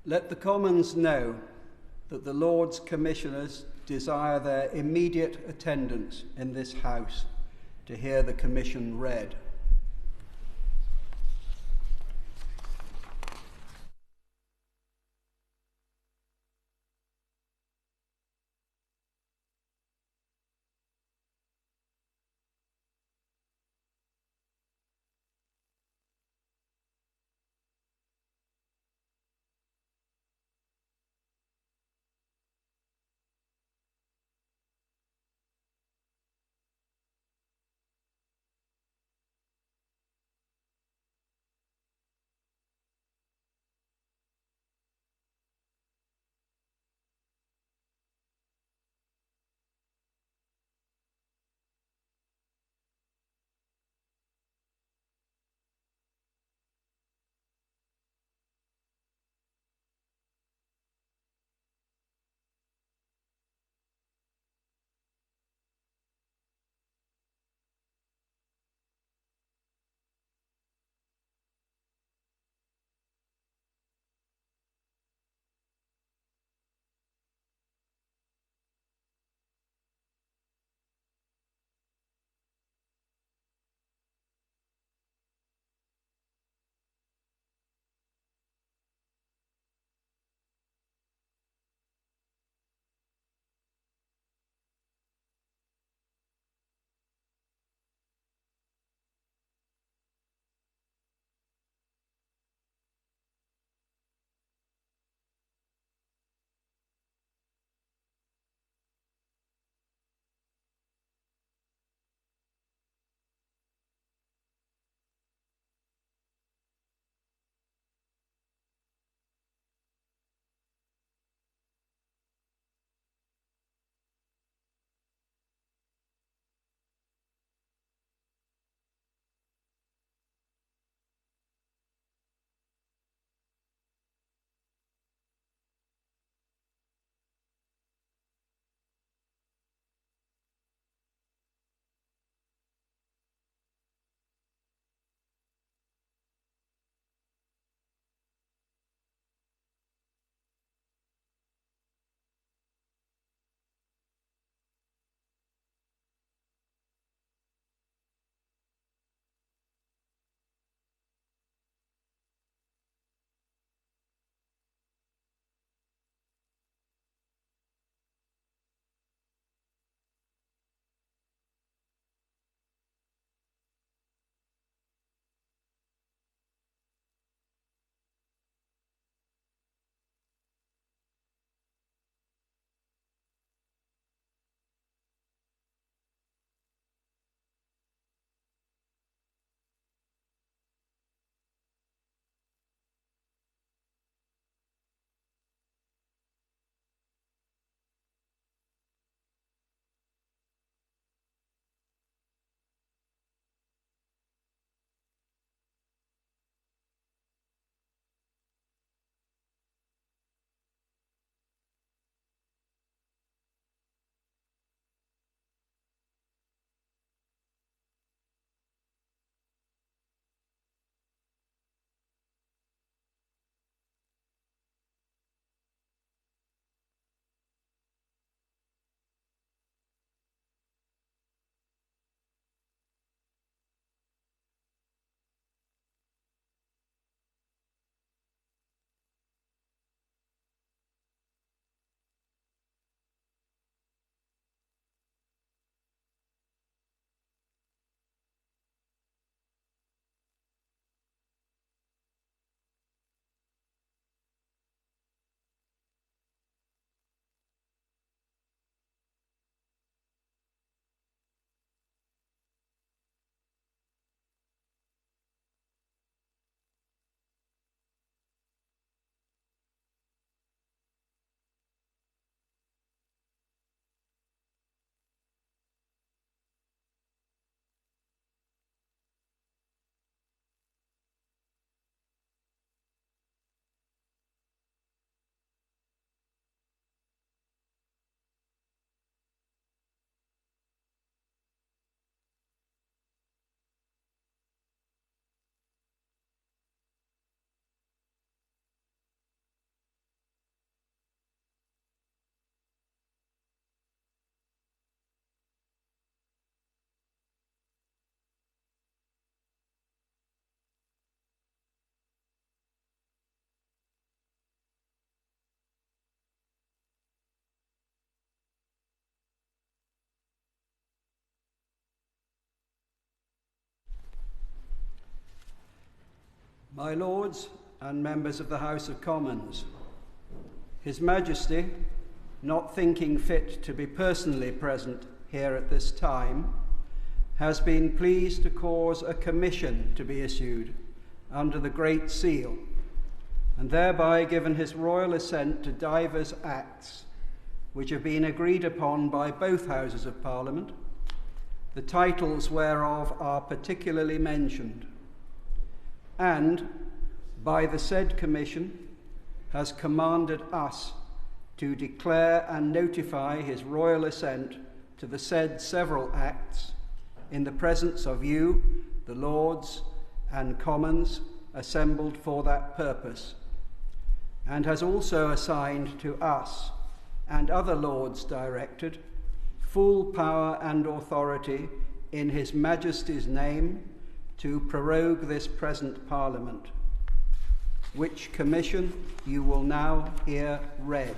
Let the Commons know that the Lord's Commissioners desire their immediate attendance in this House to hear the Commission read. My Lords and members of the House of Commons, His Majesty, not thinking fit to be personally present here at this time, has been pleased to cause a commission to be issued under the Great Seal, and thereby given his royal assent to divers acts which have been agreed upon by both Houses of Parliament, the titles whereof are particularly mentioned, and by the said commission has commanded us to declare and notify his royal assent to the said several acts in the presence of you, the Lords and Commons, assembled for that purpose, and has also assigned to us and other Lords directed full power and authority in His Majesty's name to prorogue this present Parliament, which commission you will now hear read.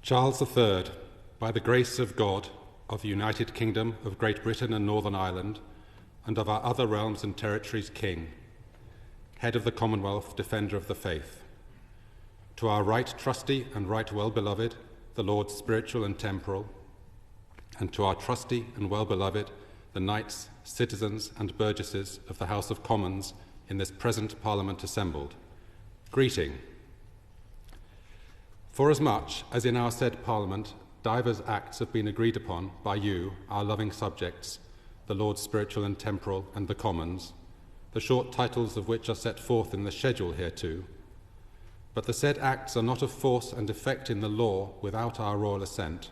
Charles III, by the grace of God, of the United Kingdom of Great Britain and Northern Ireland, and of our other realms and territories, King, Head of the Commonwealth, Defender of the Faith, to our right trusty and right well-beloved, the Lords spiritual and temporal, and to our trusty and well-beloved, the knights, citizens and burgesses of the House of Commons in this present Parliament assembled, greeting. Forasmuch as in our said Parliament divers acts have been agreed upon by you, our loving subjects, the Lords spiritual and temporal, and the Commons, the short titles of which are set forth in the schedule hereto, but the said acts are not of force and effect in the law without our royal assent.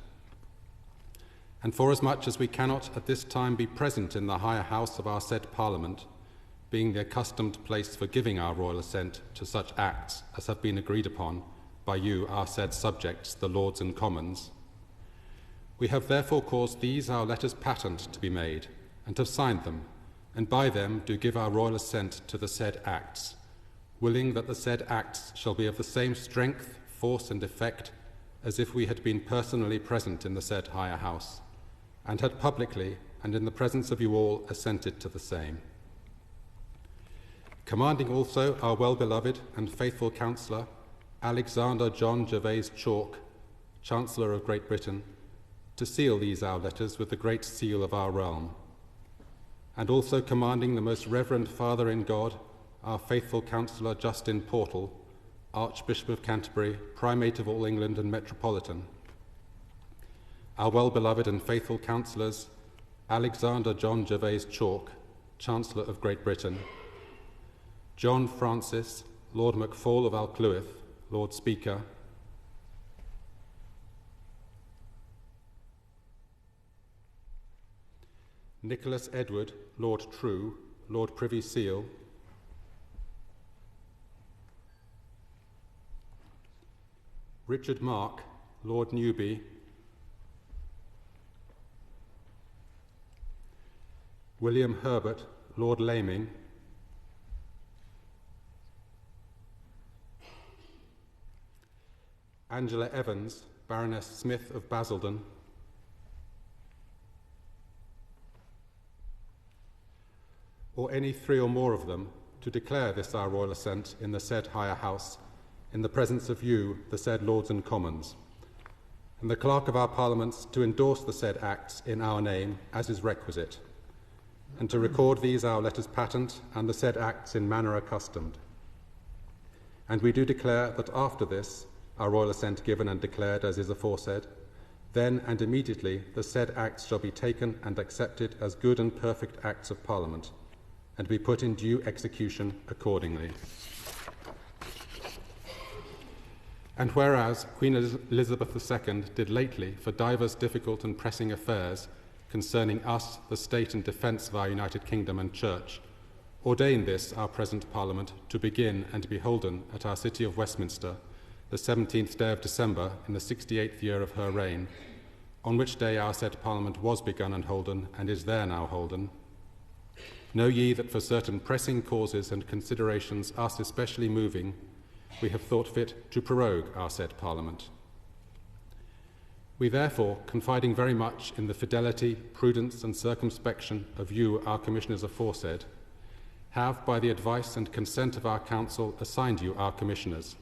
And forasmuch as we cannot at this time be present in the higher house of our said Parliament, being the accustomed place for giving our royal assent to such acts as have been agreed upon by you, our said subjects, the Lords and Commons, we have therefore caused these our letters patent to be made, and have signed them, and by them do give our royal assent to the said acts, willing that the said acts shall be of the same strength, force, and effect as if we had been personally present in the said higher house, and had publicly and in the presence of you all assented to the same. Commanding also our well-beloved and faithful counsellor, Alexander John Gervase Chalk, Chancellor of Great Britain, to seal these our letters with the great seal of our realm, and also commanding the most reverend Father in God, our faithful counsellor Justin Portal, Archbishop of Canterbury, Primate of all England and Metropolitan, our well-beloved and faithful counsellors Alexander John Gervase Chalk, Chancellor of Great Britain, John Francis, Lord Macfall of Alcluith, Lord Speaker, Nicholas Edward, Lord True, Lord Privy Seal, Richard Mark, Lord Newby, William Herbert, Lord Laming, Angela Evans, Baroness Smith of Basildon, or any three or more of them, to declare this our royal assent in the said higher house, in the presence of you, the said Lords and Commons, and the Clerk of our Parliaments to endorse the said acts in our name, as is requisite, and to record these our letters patent and the said acts in manner accustomed. And we do declare that after this, our royal assent given and declared as is aforesaid, then and immediately the said acts shall be taken and accepted as good and perfect acts of Parliament, and be put in due execution accordingly. And whereas Queen Elizabeth II did lately, for divers difficult and pressing affairs concerning us, the state and defence of our United Kingdom and Church, ordain this, our present Parliament, to begin and be holden at our city of Westminster, the 17th day of December, in the 68th year of her reign, on which day our said Parliament was begun and holden, and is there now holden. Know ye that for certain pressing causes and considerations us especially moving, we have thought fit to prorogue our said Parliament. We therefore, confiding very much in the fidelity, prudence and circumspection of you, our commissioners aforesaid, have, by the advice and consent of our council, assigned you our commissioners,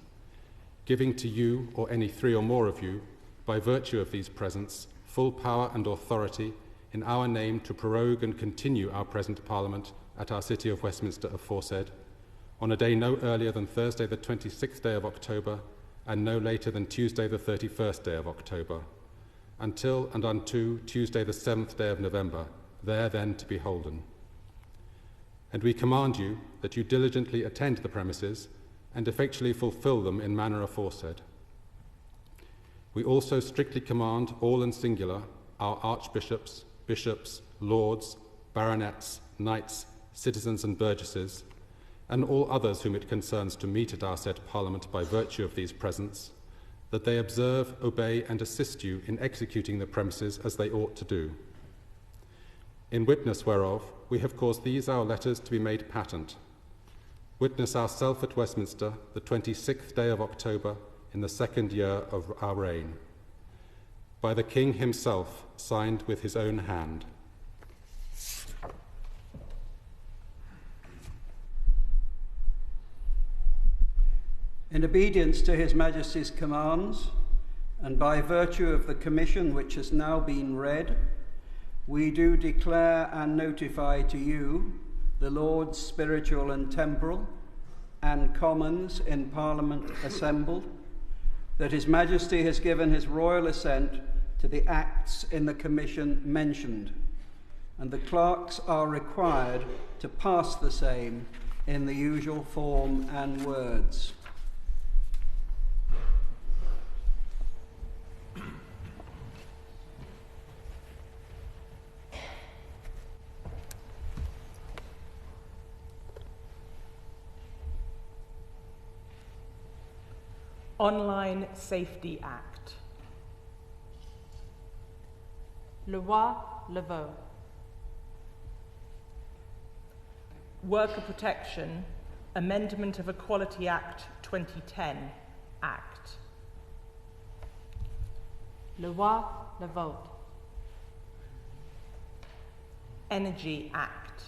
giving to you, or any 3 or more of you, by virtue of these presents, full power and authority in our name to prorogue and continue our present Parliament at our City of Westminster aforesaid, on a day no earlier than Thursday the 26th day of October, and no later than Tuesday the 31st day of October, until and unto Tuesday the 7th day of November, there then to be holden. And we command you that you diligently attend the premises and effectually fulfil them in manner aforesaid. We also strictly command all and singular, our archbishops, bishops, lords, baronets, knights, citizens and burgesses, and all others whom it concerns to meet at our said Parliament by virtue of these presents, that they observe, obey, and assist you in executing the premises as they ought to do. In witness whereof, we have caused these our letters to be made patent. Witness ourself at Westminster, the 26th day of October, in the 2nd year of our reign. By the King himself, signed with his own hand. In obedience to His Majesty's commands, and by virtue of the commission which has now been read, we do declare and notify to you, the Lords spiritual and temporal, and Commons in Parliament assembled, that His Majesty has given his royal assent to the acts in the commission mentioned, and the clerks are required to pass the same in the usual form and words. Online Safety Act. Loi Laveau. Worker Protection, Amendment of Equality Act 2010 Act. Loi Laveau. Energy Act.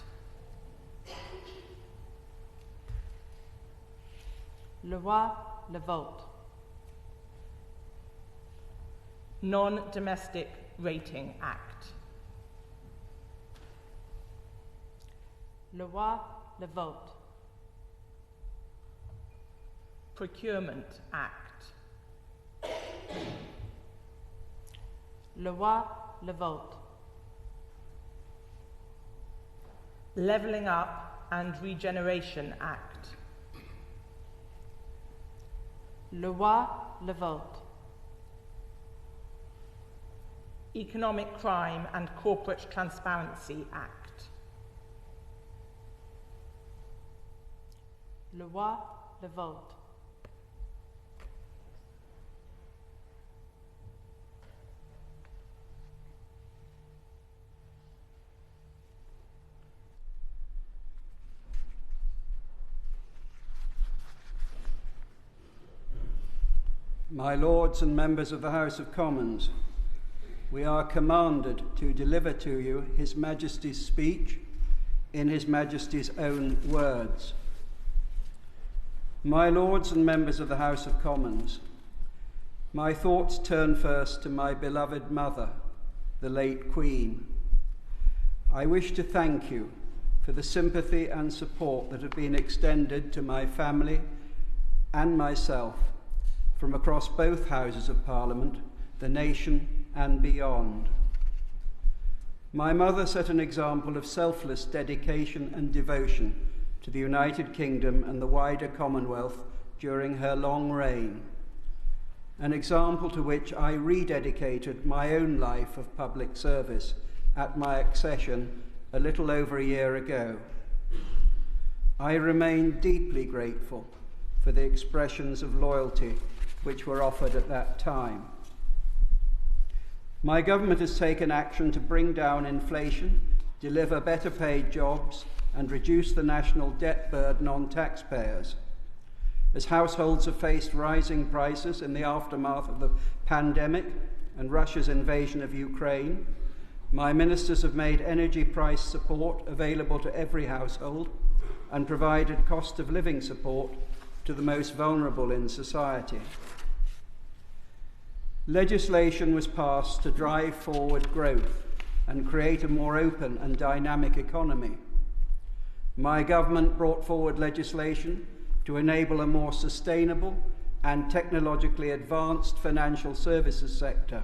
Loi Laveau. Non-Domestic Rating Act. Loi Laveau. Procurement Act. Loi Laveau. Levelling Up and Regeneration Act. Loi Laveau. Economic Crime and Corporate Transparency Act. Loi Laveau. My Lords and members of the House of Commons, we are commanded to deliver to you His Majesty's speech in His Majesty's own words. My Lords and members of the House of Commons, my thoughts turn first to my beloved mother, the late Queen. I wish to thank you for the sympathy and support that have been extended to my family and myself from across both Houses of Parliament, the nation and beyond. My mother set an example of selfless dedication and devotion to the United Kingdom and the wider Commonwealth during her long reign, an example to which I rededicated my own life of public service at my accession a little over a year ago. I remain deeply grateful for the expressions of loyalty which were offered at that time. My government has taken action to bring down inflation, deliver better paid jobs, and reduce the national debt burden on taxpayers. As households have faced rising prices in the aftermath of the pandemic and Russia's invasion of Ukraine, my ministers have made energy price support available to every household and provided cost of living support to the most vulnerable in society. Legislation was passed to drive forward growth and create a more open and dynamic economy. My government brought forward legislation to enable a more sustainable and technologically advanced financial services sector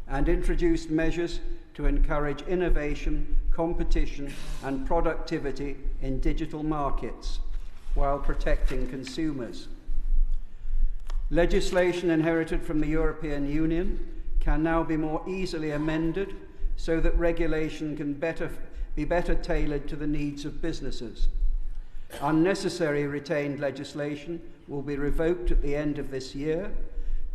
and introduced measures to encourage innovation, competition and productivity in digital markets while protecting consumers. Legislation inherited from the European Union can now be more easily amended so that regulation can be better tailored to the needs of businesses. Unnecessary retained legislation will be revoked at the end of this year,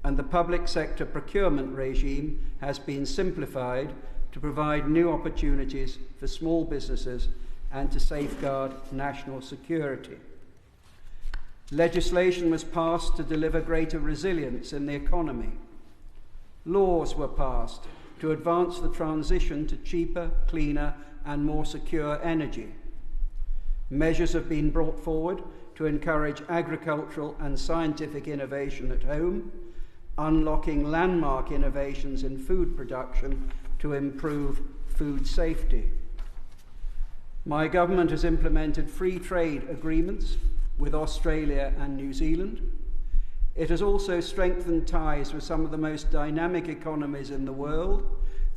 and the public sector procurement regime has been simplified to provide new opportunities for small businesses and to safeguard national security. Legislation was passed to deliver greater resilience in the economy. Laws were passed to advance the transition to cheaper, cleaner, and more secure energy. Measures have been brought forward to encourage agricultural and scientific innovation at home, unlocking landmark innovations in food production to improve food safety. My government has implemented free trade agreements with Australia and New Zealand. It has also strengthened ties with some of the most dynamic economies in the world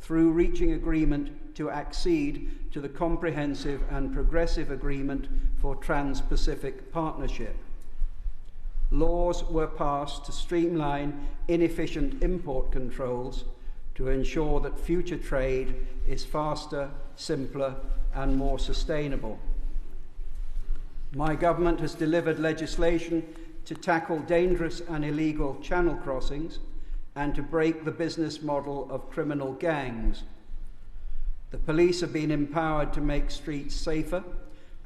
through reaching agreement to accede to the Comprehensive and Progressive Agreement for Trans-Pacific Partnership. Laws were passed to streamline inefficient import controls to ensure that future trade is faster, simpler, and more sustainable. My government has delivered legislation to tackle dangerous and illegal channel crossings and to break the business model of criminal gangs. The police have been empowered to make streets safer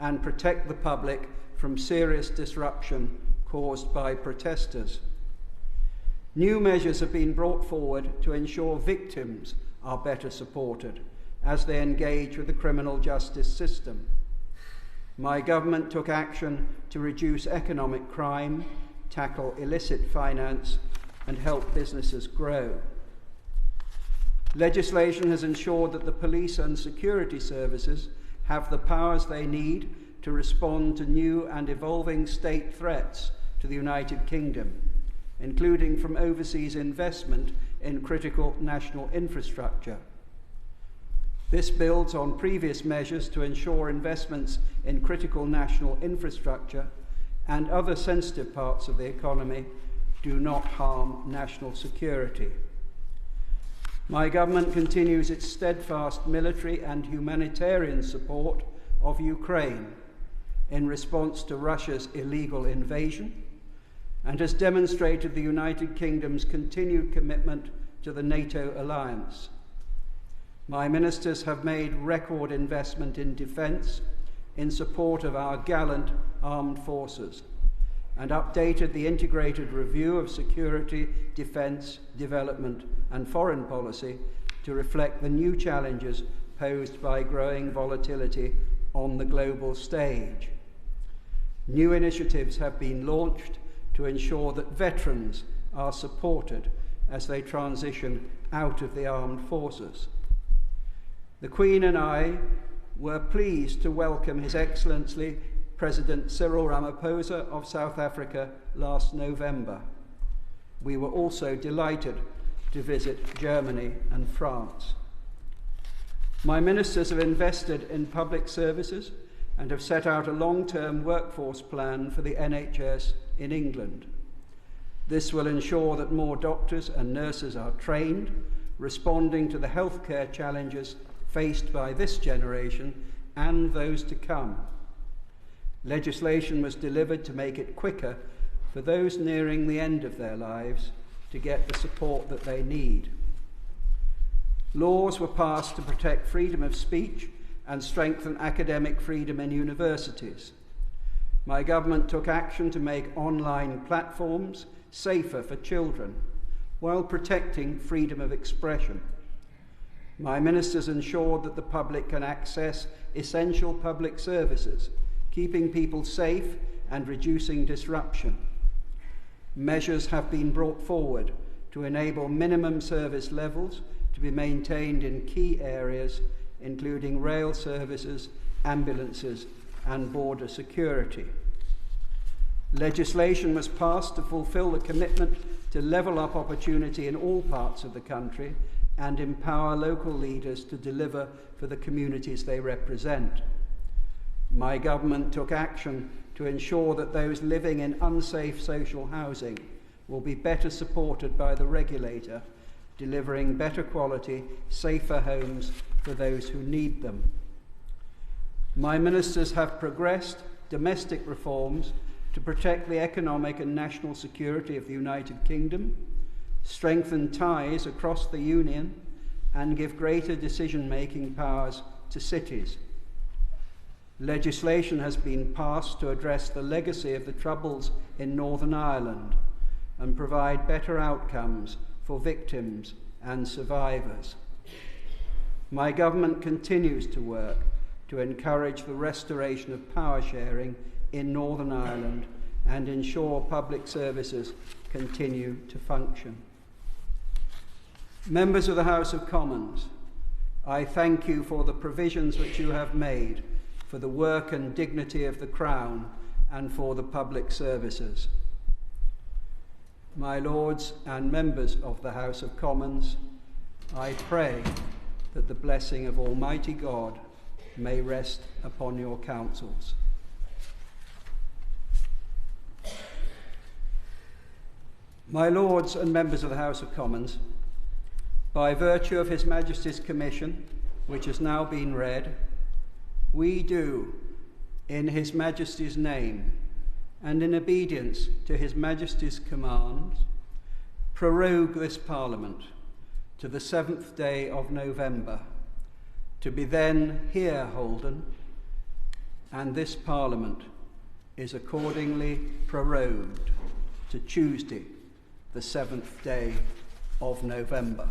and protect the public from serious disruption caused by protesters. New measures have been brought forward to ensure victims are better supported as they engage with the criminal justice system. My government took action to reduce economic crime, tackle illicit finance, and help businesses grow. Legislation has ensured that the police and security services have the powers they need to respond to new and evolving state threats to the United Kingdom, including from overseas investment in critical national infrastructure. This builds on previous measures to ensure investments in critical national infrastructure and other sensitive parts of the economy do not harm national security. My government continues its steadfast military and humanitarian support of Ukraine in response to Russia's illegal invasion and has demonstrated the United Kingdom's continued commitment to the NATO alliance. My ministers have made record investment in defence in support of our gallant armed forces and updated the integrated review of security, defence, development and foreign policy to reflect the new challenges posed by growing volatility on the global stage. New initiatives have been launched to ensure that veterans are supported as they transition out of the armed forces. The Queen and I were pleased to welcome His Excellency President Cyril Ramaphosa of South Africa last November. We were also delighted to visit Germany and France. My ministers have invested in public services and have set out a long-term workforce plan for the NHS in England. This will ensure that more doctors and nurses are trained, responding to the healthcare challenges faced by this generation and those to come. Legislation was delivered to make it quicker for those nearing the end of their lives to get the support that they need. Laws were passed to protect freedom of speech and strengthen academic freedom in universities. My government took action to make online platforms safer for children, while protecting freedom of expression. My ministers ensured that the public can access essential public services, keeping people safe and reducing disruption. Measures have been brought forward to enable minimum service levels to be maintained in key areas, including rail services, ambulances, and border security. Legislation was passed to fulfil the commitment to level up opportunity in all parts of the country and empower local leaders to deliver for the communities they represent. My government took action to ensure that those living in unsafe social housing will be better supported by the regulator, delivering better quality, safer homes for those who need them. My ministers have progressed domestic reforms to protect the economic and national security of the United Kingdom, strengthen ties across the Union, and give greater decision-making powers to cities. Legislation has been passed to address the legacy of the Troubles in Northern Ireland and provide better outcomes for victims and survivors. My government continues to work to encourage the restoration of power sharing in Northern Ireland and ensure public services continue to function. Members of the House of Commons, I thank you for the provisions which you have made for the work and dignity of the Crown and for the public services. My Lords and members of the House of Commons, I pray that the blessing of Almighty God may rest upon your councils. My Lords and members of the House of Commons, by virtue of His Majesty's Commission, which has now been read, we do, in His Majesty's name and in obedience to His Majesty's commands, prorogue this Parliament to the 7th day of November, to be then here holden, and this Parliament is accordingly prorogued to Tuesday, the 7th day of November.